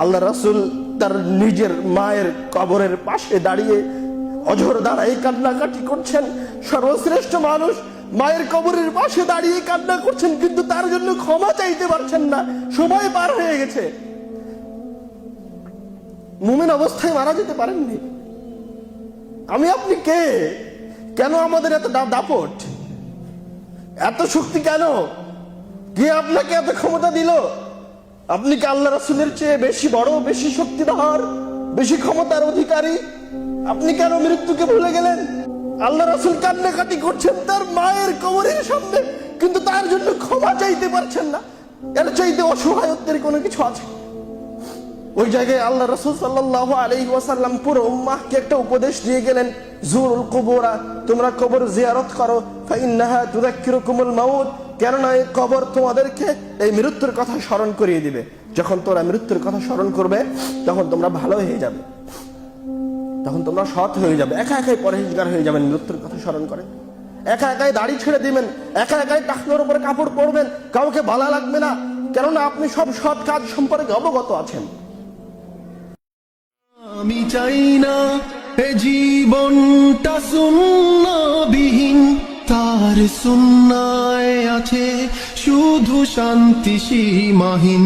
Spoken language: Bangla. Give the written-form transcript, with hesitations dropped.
আল্লাহ রাসূল তার নিজের মায়ের কবরের পাশে দাঁড়িয়ে অঝোর দাঁড়াই কান্নাকাটি করছেন। সর্বশ্রেষ্ঠ মানুষ মায়ের কবরের পাশে দাঁড়িয়ে কান্না করছেন, কিন্তু তার জন্য ক্ষমা চাইতে পারছেন না। সময় পার হয়ে গেছে, মুমিন অবস্থায় মারা যেতে পারেননি। আমি আপনি কে? কেন আমাদের এত দাপট, এত শক্তি? কেন? কে আপনাকে এত ক্ষমতা দিল? আপনি কি আল্লাহ রাসূলের চেয়ে বেশি বড়, বেশি শক্তিধর, বেশি ক্ষমতার অধিকারী? আপনি কেন মৃত্যুকে ভুলে গেলেন? আল্লাহ রাসূল কান্নাকাটি করছেন তার মায়ের কবরের সামনে, কিন্তু তার জন্য ক্ষমা চাইতে পারছেন না। এর চাইতে অসহায়ত্বের কোনো কিছু আছে? ওই জায়গায় আল্লাহ রাসূল সাল্লাল্লাহু আলাইহি ওয়াসাল্লাম পুরো উম্মাহকে একটা উপদেশ দিয়ে গেলেন, জুরুল কুবুরা, তোমরা কবর জিয়ারত করো, ফাইন্নাহা তুযাক্কিরুকুমুল মাউত, কেননা এই কবর তোমাদেরকে এই মৃত্যুর কথা স্মরণ করিয়ে দিবে। যখন তোমরা মৃত্যুর কথা স্মরণ করবে তখন তোমরা ভালো হয়ে যাবে, তখন তোমরা সৎ হয়ে যাবে। একা একাই পরহেজগার হয়ে যাবেন মৃত্যুর কথা স্মরণ করে। একা একাই দাড়ি ছেড়ে দিবেন, একা একাই টাকনোর উপরে কাপড় পরবেন, কাউকে ভালো লাগবে না, কেননা আপনি সব সৎ কাজ সম্পর্কে অবগত আছেন। আমি চাই না এ জীবনটা সুন্নাহবিহীন, তার সুন্নায় আছে শুধু শান্তি সীমাহীন।